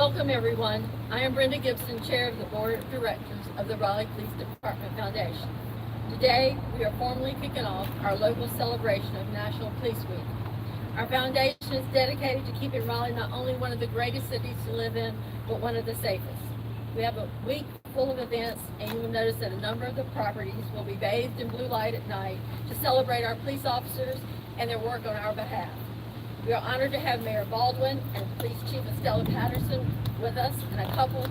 Welcome everyone. I am Brenda Gibson, Chair of the Board of Directors of the Raleigh Police Department Foundation. Today, we are formally kicking off our local celebration of National Police Week. Our foundation is dedicated to keeping Raleigh not only one of the greatest cities to live in, but one of the safest. We have a week full of events, and you will notice that a number of the properties will be bathed in blue light at night to celebrate our police officers and their work on our behalf. We are honored to have Mayor Baldwin and Police Chief Estella Patterson with us, and a couple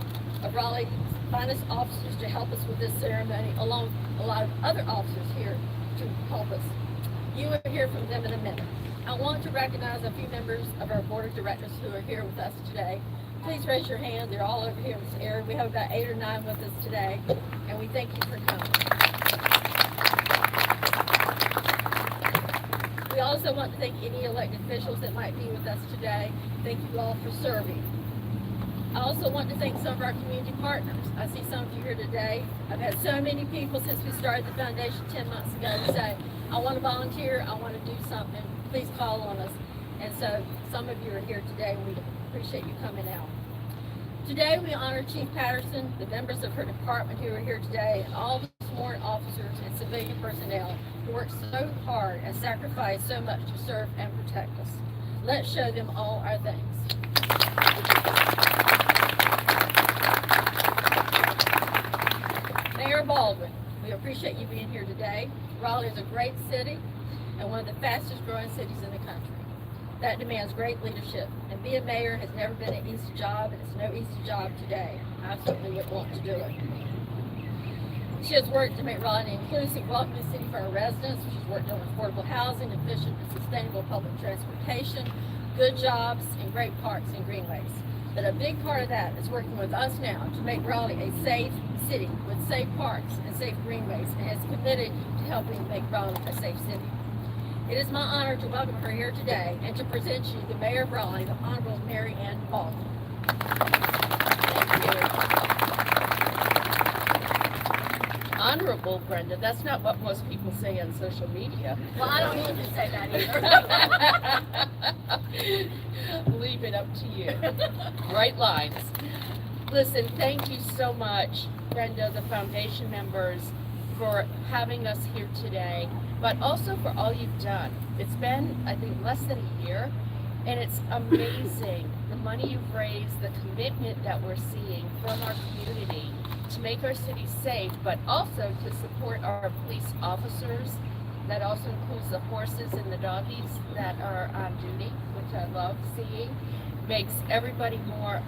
of Raleigh's finest officers to help us with this ceremony, along with a lot of other officers here to help us. You will hear from them in a minute. I want to recognize a few members of our Board of Directors who are here with us today. Please raise your hand. They're all over here in this area. We have about 8 or 9 with us today, and we thank you for coming. We also want to thank any elected officials that might be with us today. Thank you all for serving. I also want to thank some of our community partners. I see some of you here today. I've had so many people since we started the foundation 10 months ago to say, I want to volunteer, I want to do something, please call on us. And so some of you are here today, and we appreciate you coming out. Today we honor Chief Patterson, the members of her department who are here today, and all the sworn officers and civilian personnel who work so hard and sacrifice so much to serve and protect us. Let's show them all our thanks. Mayor Baldwin, we appreciate you being here today. Raleigh is a great city and one of the fastest growing cities in the country. That demands great leadership, and being mayor has never been an easy job, and it's no easy job today. I certainly would want to do it. She has worked to make Raleigh an inclusive, welcoming city for our residents. She's worked on affordable housing, efficient and sustainable public transportation, good jobs, and great parks and greenways. But a big part of that is working with us now to make Raleigh a safe city with safe parks and safe greenways, and is committed to helping make Raleigh a safe city. It is my honor to welcome her here today and to present you the Mayor of Raleigh, the Honorable Mary Ann Baldwin. Thank you. Honorable, Brenda, that's not what most people say on social media. Well, I don't need to say that either. Leave it up to you. Right lines. Listen, thank you so much, Brenda, the foundation members, for having us here today, but also for all you've done. It's been, I think, less than a year, and it's amazing the money you've raised, the commitment that we're seeing from our community to make our city safe, but also to support our police officers. That also includes the horses and the doggies that are on duty, which I love seeing. Makes everybody more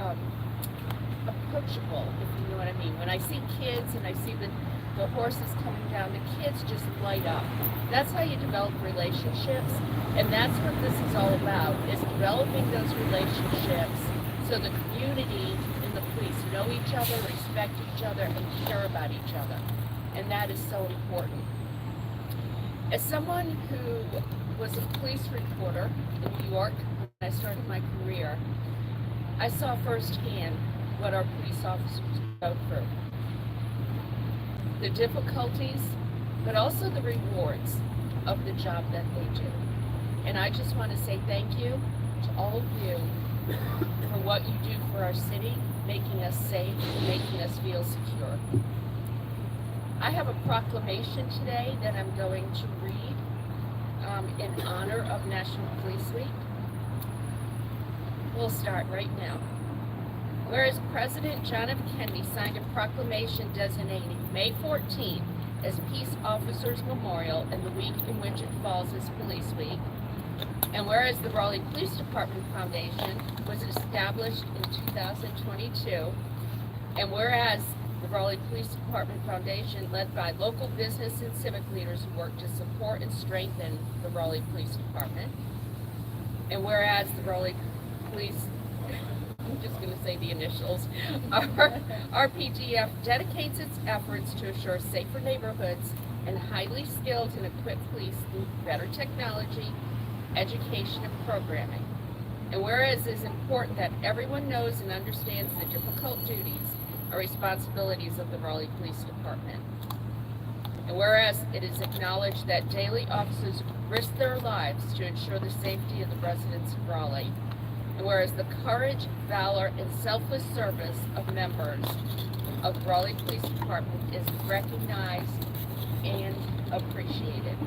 approachable, if you know what I mean. When I see kids and I see the horses coming down, the kids just light up. That's how you develop relationships, and that's what this is all about, is developing those relationships so the community and the police know each other, respect each other, and care about each other. And that is so important. As someone who was a police reporter in New York when I started my career, I saw firsthand what our police officers go through. The difficulties, but also the rewards of the job that they do. And I just want to say thank you to all of you for what you do for our city, making us safe, making us feel secure. I have a proclamation today that I'm going to read in honor of National Police Week. We'll start right now. Whereas President John F. Kennedy signed a proclamation designating May 14th as Peace Officers Memorial and the week in which it falls as Police Week, and whereas the Raleigh Police Department Foundation was established in 2022, and whereas the Raleigh Police Department Foundation, led by local business and civic leaders who work to support and strengthen the Raleigh Police Department, and whereas the Raleigh Police, I'm just going to say the initials, RPDF dedicates its efforts to assure safer neighborhoods and highly skilled and equipped police through better technology, education, and programming. And whereas it is important that everyone knows and understands the difficult duties or responsibilities of the Raleigh Police Department. And whereas it is acknowledged that daily officers risk their lives to ensure the safety of the residents of Raleigh. And whereas the courage, valor, and selfless service of members of Raleigh Police Department is recognized and appreciated.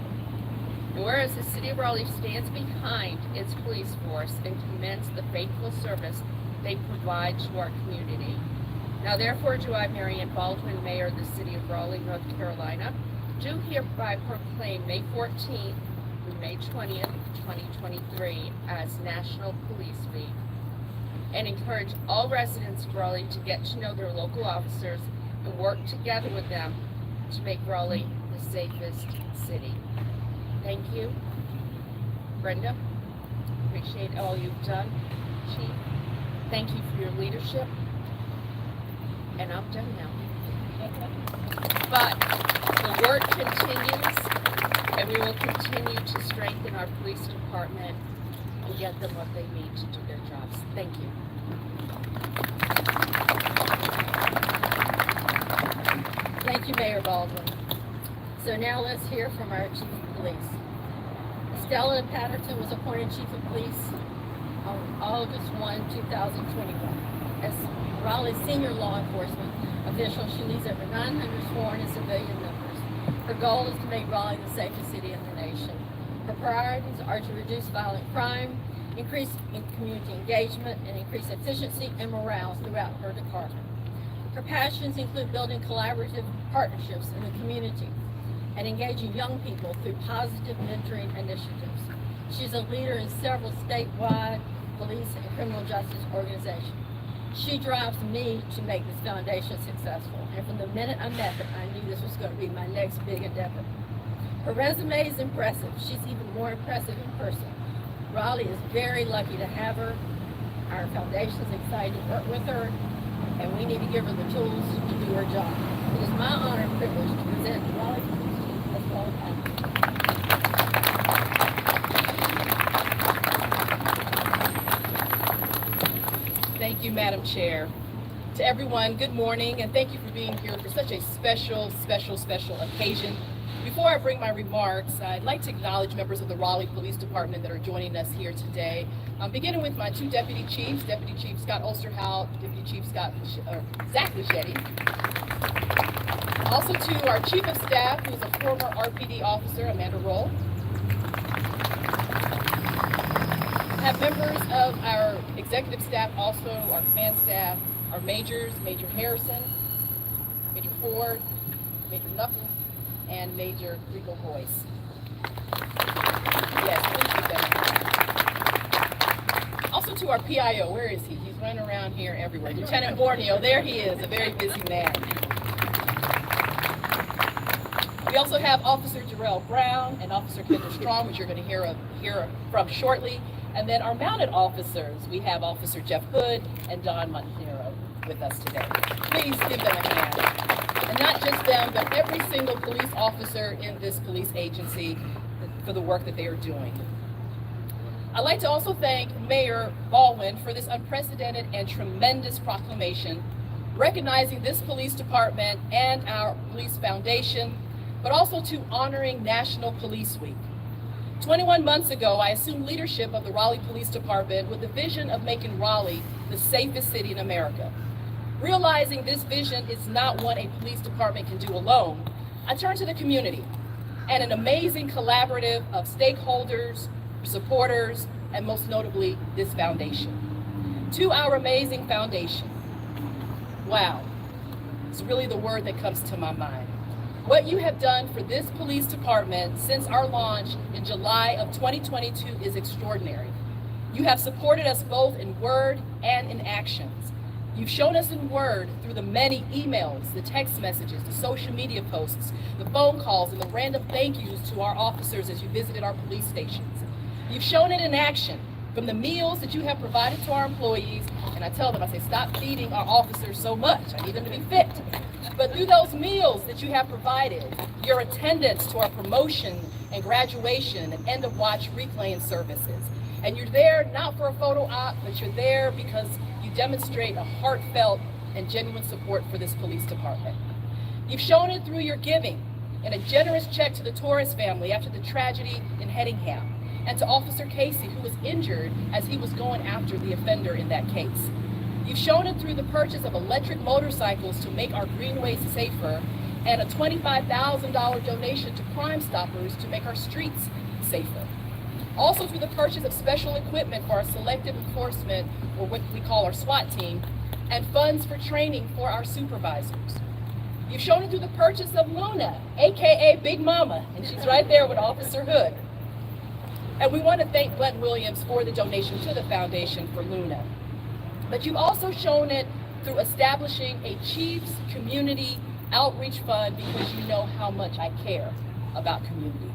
And whereas the City of Raleigh stands behind its police force and commends the faithful service they provide to our community. Now therefore do I, Mary Ann Baldwin, Mayor of the City of Raleigh, North Carolina, do hereby proclaim May 14th through May 20th, 2023 as National Police Week, and encourage all residents of Raleigh to get to know their local officers and work together with them to make Raleigh the safest city. Thank you, Brenda. Appreciate all you've done, Chief. Thank you for your leadership. And I'm done now. But the work continues, and we will continue to strengthen our police department and get them what they need to do their jobs. Thank you. Thank you, Mayor Baldwin. So now let's hear from our Chief of Police. Stella Patterson was appointed Chief of Police on August 1, 2021. As Raleigh's senior law enforcement official, she leads over 900 sworn and civilian members. Her goal is to make Raleigh the safest city in the nation. Her priorities are to reduce violent crime, increase community engagement, and increase efficiency and morale throughout her department. Her passions include building collaborative partnerships in the community and engaging young people through positive mentoring initiatives. She's a leader in several statewide police and criminal justice organizations. She drives me to make this foundation successful, and from the minute I met her, I knew this was going to be my next big endeavor. Her resume is impressive. She's even more impressive in person. Raleigh is very lucky to have her. Our foundation is excited to work with her, and we need to give her the tools to do her job. It is my honor and privilege to present Raleigh Police Chief as well as Thank you, Madam Chair. To everyone, good morning, and thank you for being here for such a special occasion. Before I bring my remarks, I'd like to acknowledge members of the Raleigh Police Department that are joining us here today. Beginning with my two Deputy Chiefs, Deputy Chief Scott Osterhout, Deputy Chief Zach Lichetti. Also to our Chief of Staff, who is a former RPD officer, Amanda Roll. Have members of our executive staff, also our command staff, our majors, Major Harrison, Major Ford, Major Knuckles, and Major Rico Boyce. Yes, thank you, Ben. Also to our PIO, where is he? He's running around here everywhere. Lieutenant Borneo, there he is, a very busy man. We also have Officer Jarrell Brown and Officer Kendra Strong, which you're going to hear from shortly. And then our mounted officers, we have Officer Jeff Hood and Don Montero with us today. Please give them a hand. And not just them, but every single police officer in this police agency for the work that they are doing. I'd like to also thank Mayor Baldwin for this unprecedented and tremendous proclamation, recognizing this police department and our police foundation, but also to honoring National Police Week. 21 months ago, I assumed leadership of the Raleigh Police Department with the vision of making Raleigh the safest city in America. Realizing this vision is not one a police department can do alone, I turned to the community and an amazing collaborative of stakeholders, supporters, and most notably, this foundation. To our amazing foundation. Wow, it's really the word that comes to my mind. What you have done for this police department since our launch in July of 2022 is extraordinary. You have supported us both in word and in actions. You've shown us in word through the many emails, the text messages, the social media posts, the phone calls, and the random thank yous to our officers as you visited our police stations. You've shown it in action from the meals that you have provided to our employees, and I tell them, I say, stop feeding our officers so much. I need them to be fit. But through those meals that you have provided, your attendance to our promotion and graduation and end of watch reclaim services. And you're there not for a photo op, but you're there because you demonstrate a heartfelt and genuine support for this police department. You've shown it through your giving and a generous check to the Torres family after the tragedy in Hedingham. and to Officer Casey, who was injured as he was going after the offender in that case. You've shown it through the purchase of electric motorcycles to make our greenways safer, and a $25,000 donation to Crime Stoppers to make our streets safer. Also through the purchase of special equipment for our selective enforcement, or what we call our SWAT team, and funds for training for our supervisors. You've shown it through the purchase of Luna, AKA Big Mama, and she's right there with Officer Hood. And we want to thank Glenn Williams for the donation to the Foundation for Luna. But you've also shown it through establishing a Chiefs Community Outreach Fund, because you know how much I care about community.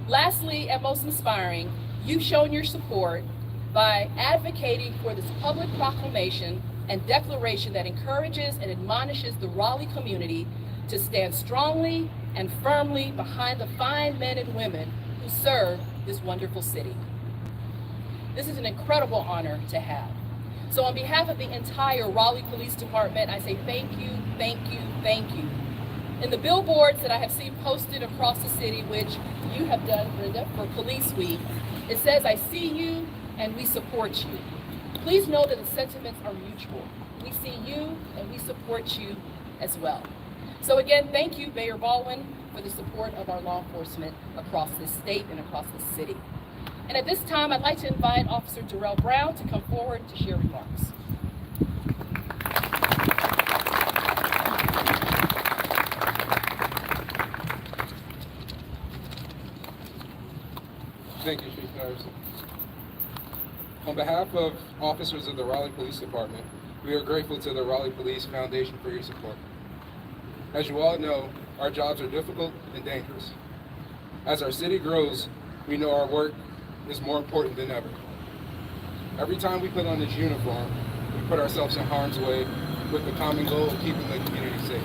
Lastly, and most inspiring, you've shown your support by advocating for this public proclamation and declaration that encourages and admonishes the Raleigh community to stand strongly and firmly behind the fine men and women who serve this wonderful city. This is an incredible honor to have. So on behalf of the entire Raleigh Police Department, I say thank you, thank you, thank you. In the billboards that I have seen posted across the city, which you have done, Brenda, for Police Week, it says, "I see you and we support you." Please know that the sentiments are mutual. We see you and we support you as well. So again, thank you, Mayor Baldwin, for the support of our law enforcement across this state and across this city. And at this time, I'd like to invite Officer Darrell Brown to come forward to share remarks. Thank you, Chief Patterson. On behalf of officers of the Raleigh Police Department, we are grateful to the Raleigh Police Foundation for your support. As you all know, our jobs are difficult and dangerous. As our city grows, we know our work is more important than ever. Every time we put on this uniform, we put ourselves in harm's way with the common goal of keeping the community safe.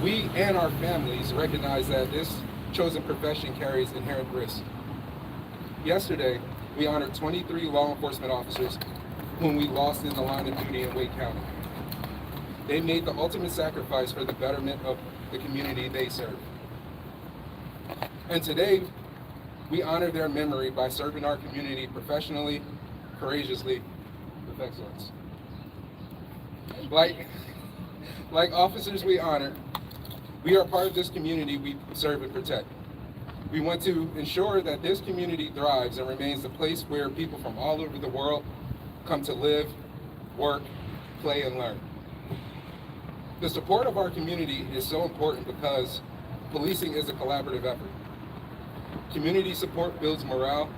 We and our families recognize that this chosen profession carries inherent risk. Yesterday, we honored 23 law enforcement officers whom we lost in the line of duty in Wake County. They made the ultimate sacrifice for the betterment of the community they serve. And today, we honor their memory by serving our community professionally, courageously, with excellence. Like officers we honor, we are part of this community we serve and protect. We want to ensure that this community thrives and remains the place where people from all over the world come to live, work, play, and learn. The support of our community is so important because policing is a collaborative effort. Community support builds morale.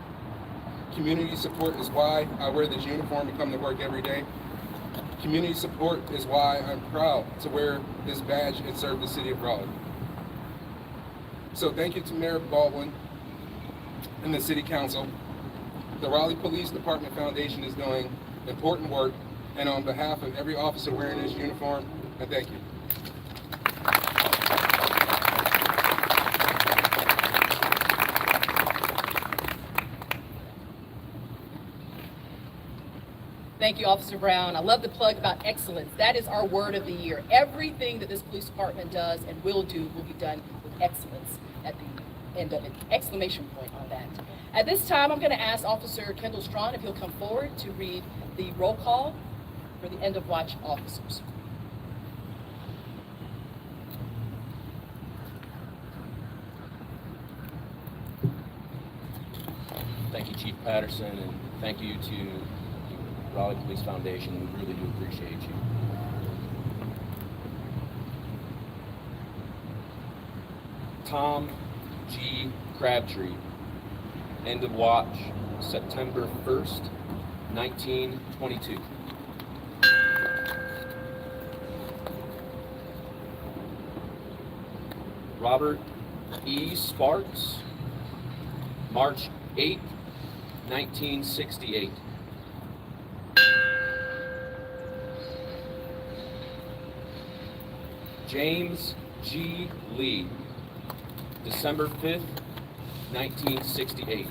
Community support is why I wear this uniform and come to work every day. Community support is why I'm proud to wear this badge and serve the city of Raleigh. So thank you to Mayor Baldwin and the City Council. The Raleigh Police Department Foundation is doing important work, and on behalf of every officer wearing this uniform, I thank you. Thank you, Officer Brown. I love the plug about excellence. That is our word of the year. Everything that this police department does and will do will be done with excellence at the end of it. Exclamation point on that. At this time, I'm going to ask Officer Kendall Strawn if he'll come forward to read the roll call for the end of watch officers. Thank you, Chief Patterson, and thank you to the Raleigh Police Foundation. We really do appreciate you. Tom G. Crabtree, end of watch, September 1st, 1922. Robert E. Sparks, March 8th, 1968. James G. Lee, December 5th, 1968.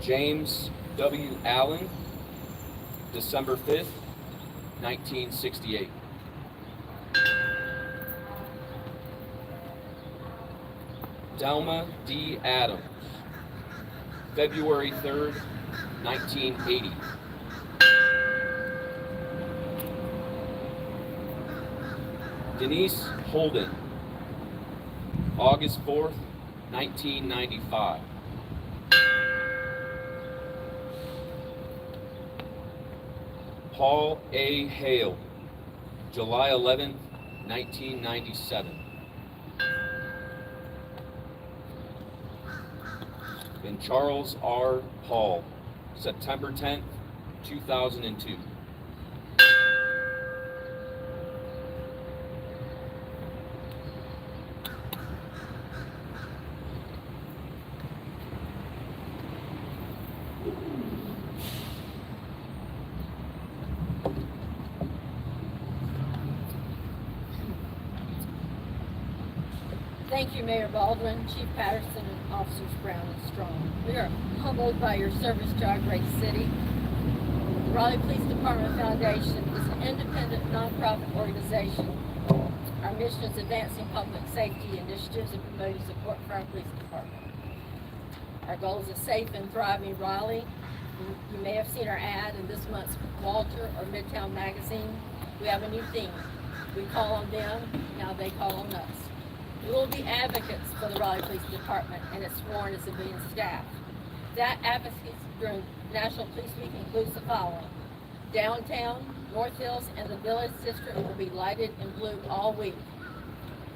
James W. Allen, December 5th, 1968. Delma D. Adams, February 3rd, 1980. Denise Holden, August 4th, 1995. Paul A. Hale, July 11th, 1997. And Charles R. Paul, September 10th, 2002. Thank you, Mayor Baldwin, Chief Patterson, and Officers Brown and Strong. We are humbled by your service to our great city. The Raleigh Police Department Foundation is an independent nonprofit organization. Our mission is advancing public safety initiatives and promoting support for our police department. Our goal is a safe and thriving Raleigh. You may have seen our ad in this month's Walter or Midtown magazine. We have a new theme. We call on them, now they call on us. We will be advocates for the Raleigh Police Department and its sworn and civilian staff. That advocacy during National Police Week includes the following. Downtown, North Hills, and the Village District will be lighted in blue all week.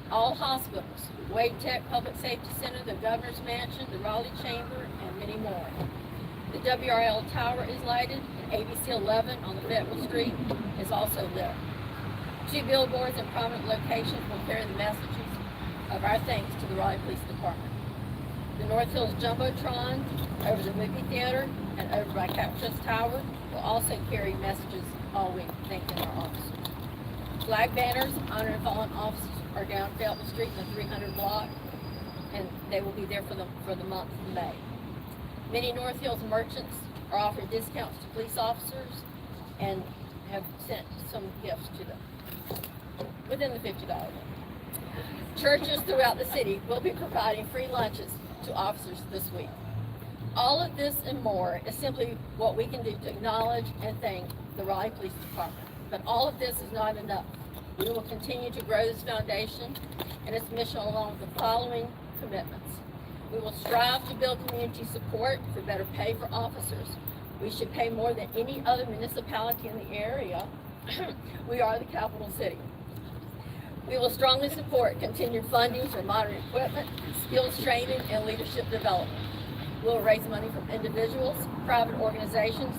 All hospitals, Wade Tech Public Safety Center, the Governor's Mansion, the Raleigh Chamber, and many more. The WRL Tower is lighted, and ABC 11 on the Fayetteville Street is also lit. 2 billboards in prominent locations will carry the messages of our thanks to the Raleigh Police Department. The North Hills Jumbotron over the movie theater and over by Captrust Tower will also carry messages all week thanking our officers. Flag banners honoring fallen officers are down Fayetteville Street in the 300 block, and they will be there for the month of May. Many North Hills merchants are offering discounts to police officers and have sent some gifts to them within the $50 limit. Churches throughout the city will be providing free lunches to officers this week. All of this and more is simply what we can do to acknowledge and thank the Raleigh Police Department. But all of this is not enough. We will continue to grow this foundation and its mission along with the following commitments. We will strive to build community support for better pay for officers. We should pay more than any other municipality in the area. We are the capital city. We will strongly support continued funding for modern equipment, skills training, and leadership development. We will raise money from individuals, private organizations,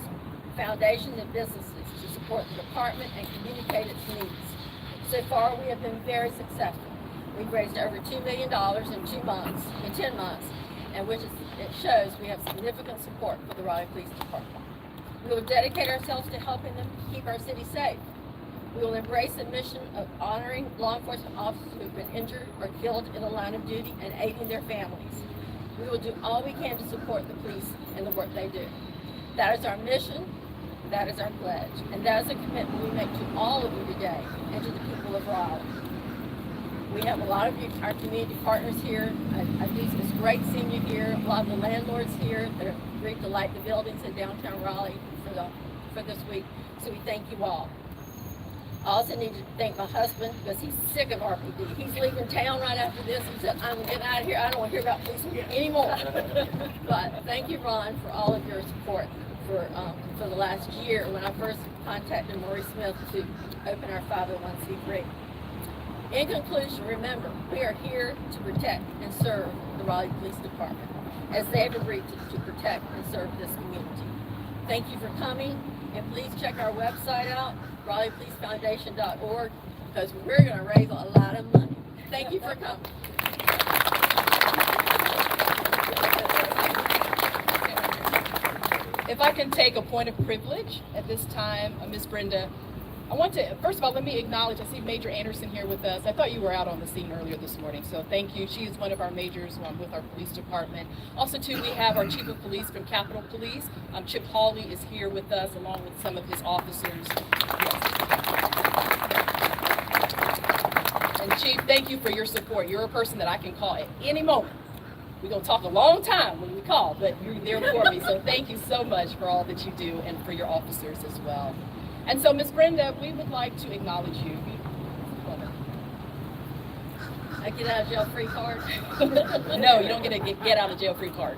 foundations, and businesses to support the department and communicate its needs. So far, we have been very successful. We've raised over $2 million in 10 months, and it shows we have significant support for the Raleigh Police Department. We will dedicate ourselves to helping them keep our city safe. We will embrace the mission of honoring law enforcement officers who have been injured or killed in the line of duty and aiding their families. We will do all we can to support the police and the work they do. That is our mission, that is our pledge, and that is a commitment we make to all of you today and to the people of Raleigh. We have a lot of you, our community partners here. It's great seeing you here. A lot of the landlords here that have agreed to light the buildings in downtown Raleigh for this week. So we thank you all. I also need to thank my husband because he's sick of RPD. He's leaving town right after this. He said, I'm getting out of here. I don't want to hear about police anymore. But thank you, Ron, for all of your support for the last year when I first contacted Maury Smith to open our 501c3. In conclusion, remember, we are here to protect and serve the Raleigh Police Department as they have agreed to protect and serve this community. Thank you for coming, and please check our website out, RaleighPoliceFoundation.org, because we're going to raise a lot of money. Thank you for coming. If I can take a point of privilege at this time, Ms. Brenda, I want to, first of all, let me acknowledge, I see Major Anderson here with us. I thought you were out on the scene earlier this morning, so thank you. She is one of our majors with our police department. Also, too, we have our Chief of Police from Capitol Police. Chip Hawley is here with us, along with some of his officers. Yes. And Chief, thank you for your support. You're a person that I can call at any moment We're going to talk a long time when we call, but you're there for me. So thank you so much for all that you do and for your officers as well. And so, Ms. Brenda, we would like to acknowledge you. I get out of jail free card. No, you don't get a get out of jail free card.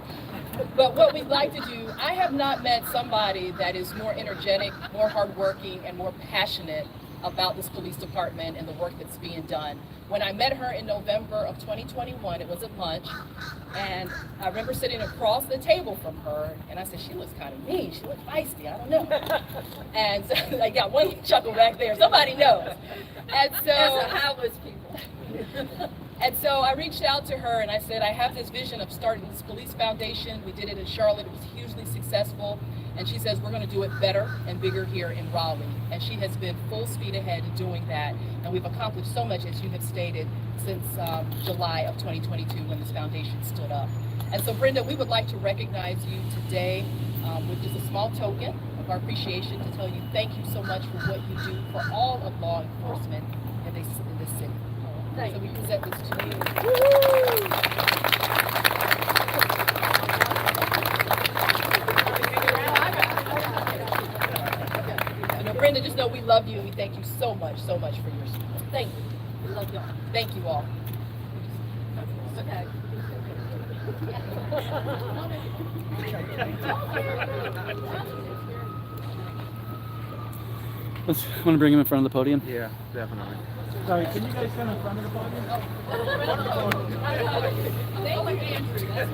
But what we'd like to do, I have not met somebody that is more energetic, more hardworking, and more passionate about this police department and the work that's being done. When I met her in November of 2021, it was at lunch, and I remember sitting across the table from her, and I said, she looks kind of mean, she looks feisty, I don't know. And so I got one chuckle back there, somebody knows. And so, That's a Howard's people. and so I reached out to her and I said, I have this vision of starting this police foundation. We did it in Charlotte, it was hugely successful. And she says, we're going to do it better and bigger here in Raleigh. And she has been full speed ahead in doing that. And we've accomplished so much, as you have stated, since July of 2022 when this foundation stood up. And so, Brenda, we would like to recognize you today with just a small token of our appreciation to tell you thank you so much for what you do for all of law enforcement in this city. Thank So we you. present this to you. Brenda, just know we love you and we thank you so much for your support. Thank you. We love y'all. Thank you all. Okay. Let's want to bring him in front of the podium. Yeah, definitely. Sorry, can you guys stand in front of the podium? Thank you, Andrew.